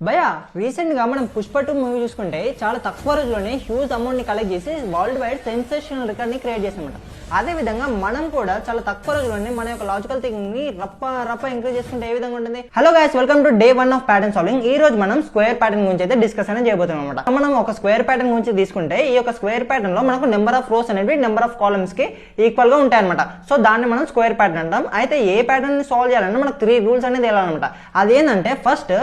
భయ రీసెంట్ గా మనం పుష్ప 2 మూవీ చూసుకుంటే చాలా తక్కువ రోజుల్లోనే హ్యూజ్ అమౌంట్ ని కలెక్ట్ చేసి వరల్డ్ వైడ్ సెన్సేషనల్ రికార్డ్ ని క్రియేట్ చేసామట. అదే విధంగా మనం కూడా చాలా తక్కువ రోజుల్లోనే మన యొక్క లాజికల్ థింకింగ్ ని రప్ప ఇంక్రీజ్ చేసుకుంటే ఏ విధంగా ఉంటుంది. Hello guys, welcome to day 1 of pattern solving. ఈ రోజు మనం స్క్వేర్ ప్యాటర్న్ గురించి అయితే డిస్కస్ అనేది చేయబోతున్నాం అనమాట. మనం ఒక స్క్వేర్ ప్యాటర్న్ గురించి తీసుకుంటే ఈ యొక్క స్క్వేర్ ప్యాటర్న్ లో మనకు నెంబర్ ఆఫ్ రోస్ అనేవి నెంబర్ ఆఫ్ కాలమ్స్ కి ఈక్వల్ గా ఉంటాయి అనమాట. సో దాన్ని మనం స్క్వేర్ ప్యాటర్న్ అంటాం. అయితే ఏ ప్యాటర్న్ ని సాల్వ్ చేయాలంటే మనకు 3 రూల్స్ అనేది వెళ్ళాలన్నమాట. అదేంటంటే ఫస్ట్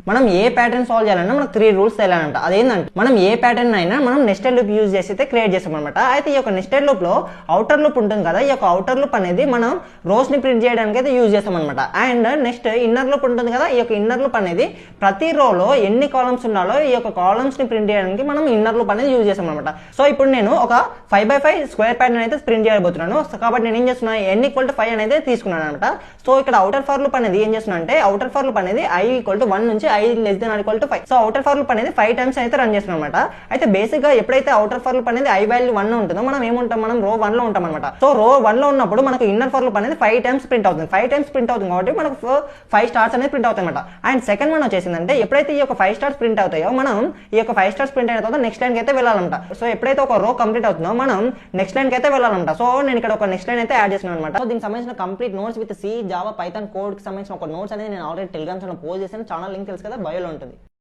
మనం ఏ ప్యాటర్న్ సాల్వ్ చేయాలన్నా మనకు 3 రూల్స్ తెలియాలంట. అదేంటంటే మనం ఏ ప్యాటర్న్ అయినా మనం నెస్టెడ్ లూప్ యూజ్ చేసి అయితే క్రియేట్ చేస్తాం అనమాట. అయితే ఈ యొక్క నెస్టెడ్ లూప్ లో అవుటర్ లూప్ ఉంటుంది కదా, ఈ యొక్క అవుటర్ లూప్ అనేది మనం రోస్ ని ప్రింట్ చేయడానికి అయితే యూజ్ చేస్తాం అనమాట. అండ్ నెక్స్ట్ ఇన్నర్ లూప్ ఉంటుంది కదా, ఈ యొక్క ఇన్నర్ లూప్ అనేది ప్రతి రోలో ఎన్ని కాలమ్స్ ఉండాలో ఈ యొక్క కాలమ్స్ ని ప్రింట్ చేయడానికి మనం ఇన్నర్ లూప్ అనేది యూజ్ చేస్తాం అనమాట. సో ఇప్పుడు నేను ఒక 5x5 స్క్వేర్ ప్యాటర్న్ అయితే ప్రింట్ చేయబోతున్నాను. కాబట్టి నేను ఏం చేస్తున్నా, n = 5 అనేది తీసుకున్నాను అనమాట. సో ఇక్కడ అవుటర్ ఫర్ లూప్ అనేది ఏం చేస్తున్నా అంటే అవుటర్ ఫర్ లూప్ అనేది i = 1 నుంచి i ≤ 5. So outer for loop అనేది 5 టైమ్స్ అయితే రన్ చేస్తున్నాం అనమాట. అయితే బేసిక్ గా ఎప్పుడైతే అవుటర్ ఫర్ లూప్ అనేది i వాల్యూ 1 ఉంటుందో మనం ఏముంటాం, మనం రో 1 లో ఉంటాం అనమాట. సో రో 1 లో ఉన్నప్పుడు మనకు ఇన్నర్ ఫర్ లూప్ అనేది 5 టైమ్స్ ప్రింట్ అవుతుంది. 5 టైమ్స్ ప్రింట్ అవుతుంది కాబట్టి మనకు 5 స్టార్స్ అనేది ప్రింట్ అవుతాయి అనమాట. అండ్ సెకండ్ వన్ వచ్చేసిందంటే ఎప్పుడైతే ఈ యొక్క 5 స్టార్స్ ప్రింట్ అవుతాయో మనం ఈ యొక్క 5 స్టార్స్ ప్రింట్ అయిన తర్వాత నెక్స్ట్ లైన్ కి అయితే వెళ్ళాలంట. సో ఎప్పుడైతే ఒక రో కంప్లీట్ అవుతుందో మనం నెక్స్ట్ లైన్ కి అయితే వెళ్ళాలంట. సో నేను ఇక్కడ ఒక నెక్స్ట్ లైన్ అయితే యాడ్ చేస్తున్నాను అనమాట. సో దీనికి సంబంధించిన complete notes with C, java, python code కి సంబంధించిన ఒక నోట్స్ అనేది నేను ఆల్రెడీ టెలిగ్రామ్ ఛానల్ పోస్ట్ చేశాను. ఛానల్ లింక్ తెలుసు కదా, బయోలో ఉంటుంది.